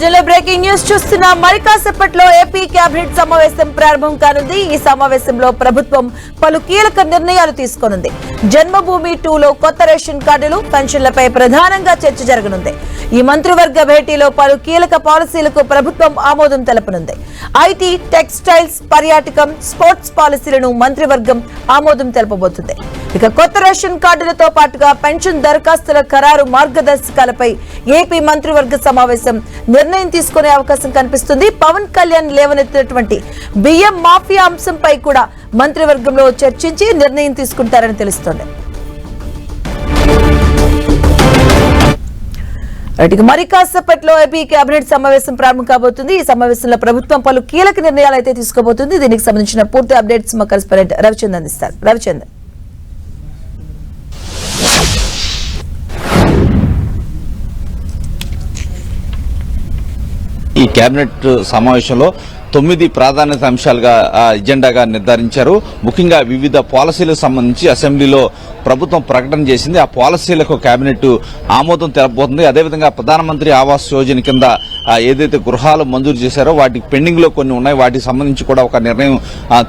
బులెటిన్లో breaking news చూస్తున్న మరి కాసేపట్లో ఏపీ కేబినెట్ సమావేశం ప్రారంభం కానుంది. ఈ సమావేశంలో ప్రభుత్వం పలు కీలక నిర్ణయాలు తీసుకోనుంది. జన్మభూమి 2లో కొత్త రేషన్ కార్డులు, పెన్షన్లపై ప్రధానంగా చర్చ జరగనుంది. ఈ మంత్రివర్గ భేటీలో పలు కీలక పాలసీలకు ప్రభుత్వం ఆమోదం తెలపనుంది. ఐటీ, టెక్స్టైల్స్, పర్యాటకం, స్పోర్ట్స్ పాలసీలను మంత్రివర్గం ఆమోదం తెలపబోతుంది. ఇక కొత్త రేషన్ కార్డులతో పాటుగా పెన్షన్ దరఖాస్తుల ఖరారు మార్గదర్శకాలపై ఏపీ మంత్రివర్గ సమావేశం నిర్ణయం తీసుకునే అవకాశం కనిపిస్తుంది. పవన్ కళ్యాణ్ లేవనెత్తినటువంటి బియ్యం మాఫియా అంశంపై కూడా మంత్రివర్గంలో చర్చించి నిర్ణయం తీసుకుంటారని తెలుస్తోంది. మరి కాసేపట్లో ఏపీ కేబినెట్ సమావేశం ప్రారంభం కాబోతుంది. ఈ సమావేశంలో ప్రభుత్వం పలు కీలక నిర్ణయాలు అయితే తీసుకోబోతుంది. దీనికి సంబంధించిన పూర్తి అప్డేట్స్ మా కరెస్పాండెంట్ రవిచంద్ అందిస్తారు. రవిచంద్, ఈ కేబినెట్ సమావేశంలో 9 ప్రాధాన్యత అంశాలుగా ఎజెండాగా నిర్ధారించారు. ముఖ్యంగా వివిధ పాలసీలకు సంబంధించి అసెంబ్లీలో ప్రభుత్వం ప్రకటన చేసింది. ఆ పాలసీలకు కేబినెట్ ఆమోదం తెలపబోతుంది. అదేవిధంగా ప్రధానమంత్రి ఆవాస్ యోజన కింద ఏదైతే గృహాలు మంజూరు చేశారో వాటికి పెండింగ్ లో కొన్ని ఉన్నాయి, వాటికి సంబంధించి కూడా ఒక నిర్ణయం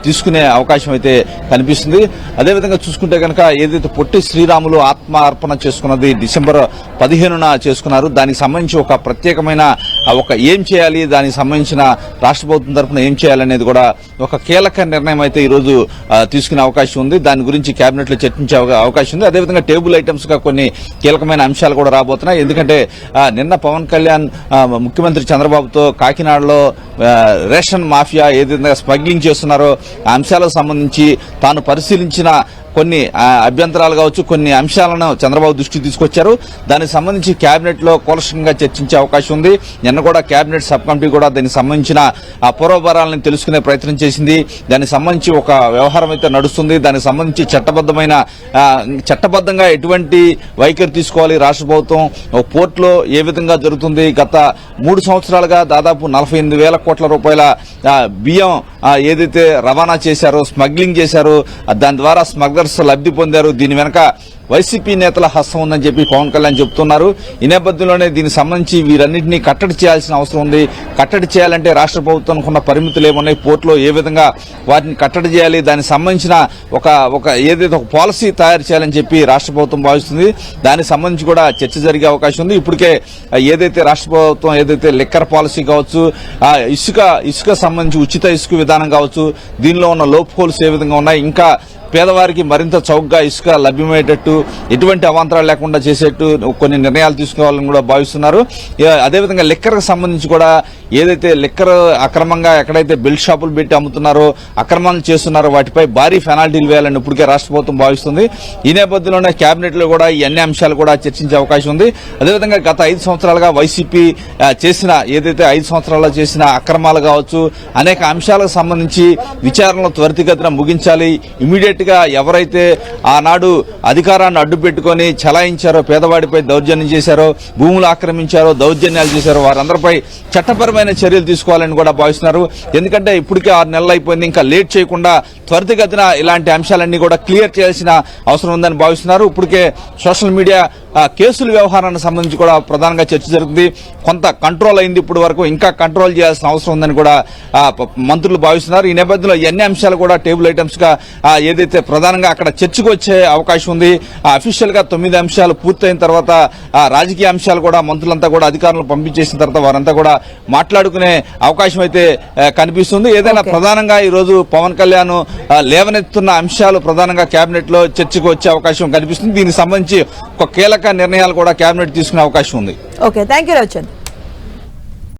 తీసుకునే అవకాశం అయితే కనిపిస్తుంది. అదేవిధంగా చూసుకుంటే కనుక ఏదైతే పొట్టి శ్రీరాములు ఆత్మ అర్పణ చేసుకున్నది డిసెంబర్ 15న చేసుకున్నారు. దానికి సంబంధించి ఒక ప్రత్యేకమైన ఏం చేయాలి, దానికి సంబంధించిన రాష్ట్ర ప్రభుత్వం తరఫున ఏం చేయాలనేది కూడా ఒక కీలక నిర్ణయం అయితే ఈ రోజు తీసుకునే అవకాశం ఉంది. దాని గురించి కేబినెట్ లో చర్చించే అవకాశం ఉంది. అదేవిధంగా టేబుల్ ఐటమ్స్ గా కొన్ని కీలకమైన అంశాలు కూడా రాబోతున్నాయి. ఎందుకంటే నిన్న పవన్ కళ్యాణ్ ముఖ్యమంత్రి చంద్రబాబుతో కాకినాడలో రేషన్ మాఫియా ఏదైతే స్మగ్లింగ్ చేస్తున్నారో ఆ అంశాలకు సంబంధించి తాను పరిశీలించిన కొన్ని అభ్యంతరాలు కావచ్చు, కొన్ని అంశాలను చంద్రబాబు దృష్టికి తీసుకొచ్చారు. దానికి సంబంధించి కేబినెట్ లో కూలంకషంగా చర్చించే అవకాశం ఉంది. నిన్న కూడా కేబినెట్ సబ్ కమిటీ కూడా దానికి సంబంధించిన పూర్వపరాలను తెలుసుకునే ప్రయత్నం చేసింది. దానికి సంబంధించి ఒక వ్యవహారం అయితే నడుస్తుంది. దానికి సంబంధించి చట్టబద్దంగా ఎటువంటి వైఖరి తీసుకోవాలి రాష్ట్ర ప్రభుత్వం, పోర్టులో ఏ విధంగా జరుగుతుంది. గత 3 సంవత్సరాలుగా దాదాపు 48,000 కోట్ల రూపాయల బియ్యం ఏదైతే రవాణా చేశారో, స్మగ్లింగ్ చేశారో, దాని ద్వారా స్మగ్లర్స్ లబ్ధి పొందారు. దీని వెనక వైసీపీ నేతల హస్తం ఉందని చెప్పి పవన్ కళ్యాణ్ చెబుతున్నారు. ఈ నేపథ్యంలోనే దీనికి సంబంధించి వీరన్నింటినీ కట్టడి చేయాల్సిన అవసరం ఉంది. కట్టడి చేయాలంటే రాష్ట్ర ప్రభుత్వానికి ఉన్న పరిమితులు ఏమున్నాయి, పోర్టులో ఏ విధంగా వాటిని కట్టడి చేయాలి, దానికి సంబంధించిన ఒక ఏదైతే ఒక పాలసీ తయారు చేయాలని చెప్పి రాష్ట్ర ప్రభుత్వం భావిస్తుంది. దానికి సంబంధించి కూడా చర్చ జరిగే అవకాశం ఉంది. ఇప్పటికే ఏదైతే రాష్ట్ర ప్రభుత్వం ఏదైతే లిక్కర్ పాలసీ కావచ్చు, ఇసుక సంబంధించి ఉచిత ఇసుక విధానం కావచ్చు, దీనిలో ఉన్న లోప్ హోల్స్ ఏ విధంగా ఉన్నాయి, ఇంకా పేదవారికి మరింత చౌకగా ఇసుక లభ్యమయ్యేటట్టు, ఎటువంటి అవాంతరాలు లేకుండా చేసేట్టు కొన్ని నిర్ణయాలు తీసుకోవాలని కూడా భావిస్తున్నారు. అదేవిధంగా లిక్కర్ కు సంబంధించి కూడా ఏదైతే లిక్కర్ అక్రమంగా ఎక్కడైతే బెల్ట్ షాపులు పెట్టి అమ్ముతున్నారో, అక్రమాలు చేస్తున్నారో వాటిపై భారీ పెనాల్టీలు వేయాలని ఇప్పటికే రాష్ట్ర ప్రభుత్వం భావిస్తుంది. ఈ నేపథ్యంలోనే కేబినెట్ లో కూడా ఈ అన్ని అంశాలు కూడా చర్చించే అవకాశం ఉంది. అదేవిధంగా గత 5 సంవత్సరాలుగా వైసీపీ ఏదైతే 5 సంవత్సరాల్లో చేసిన అక్రమాలు కావచ్చు, అనేక అంశాలకు సంబంధించి విచారణలో త్వరితగతిన ముగించాలి. ఇమీడియట్ గా ఎవరైతే ఆనాడు అధికారాన్ని అడ్డు పెట్టుకుని చలాయించారో, పేదవాడిపై దౌర్జన్యం చేశారో, భూములు ఆక్రమించారో, దౌర్జన్యాలు చేశారో వారందరిపై చట్టపరమైన చర్యలు తీసుకోవాలని కూడా భావిస్తున్నారు. ఎందుకంటే ఇప్పటికే 6 నెలలు అయిపోయింది. ఇంకా లేట్ చేయకుండా త్వరితగతిన ఇలాంటి అంశాలన్నీ కూడా క్లియర్ చేయాల్సిన అవసరం ఉందని భావిస్తున్నారు. ఇప్పటికే సోషల్ మీడియా కేసుల వ్యవహారానికి సంబంధించి కూడా ప్రధానంగా చర్చ జరుగుతుంది. కొంత కంట్రోల్ అయింది ఇప్పటి వరకు, ఇంకా కంట్రోల్ చేయాల్సిన అవసరం ఉందని కూడా మంత్రులు భావిస్తున్నారు. ఈ నేపథ్యంలో అన్ని అంశాలు కూడా టేబుల్ ఐటమ్స్ గా ఏదైతే ప్రధానంగా అక్కడ చర్చకు వచ్చే అవకాశం ఉంది. అఫీషియల్ గా 9 అంశాలు పూర్తయిన తర్వాత రాజకీయ అంశాలు కూడా మంత్రులంతా కూడా అధికారులను పంపించేసిన తర్వాత వారంతా కూడా మాట్లాడుకునే అవకాశం అయితే కనిపిస్తుంది. ఏదైనా ప్రధానంగా ఈ రోజు పవన్ కళ్యాణ్ లేవనెత్తున్న అంశాలు ప్రధానంగా కేబినెట్ లో చర్చకు వచ్చే అవకాశం కనిపిస్తుంది. దీనికి సంబంధించి ఒక కీలక నిర్ణయాలు కూడా కేబినెట్ తీసుకునే అవకాశం ఉంది. Okay, thank you Ravichand.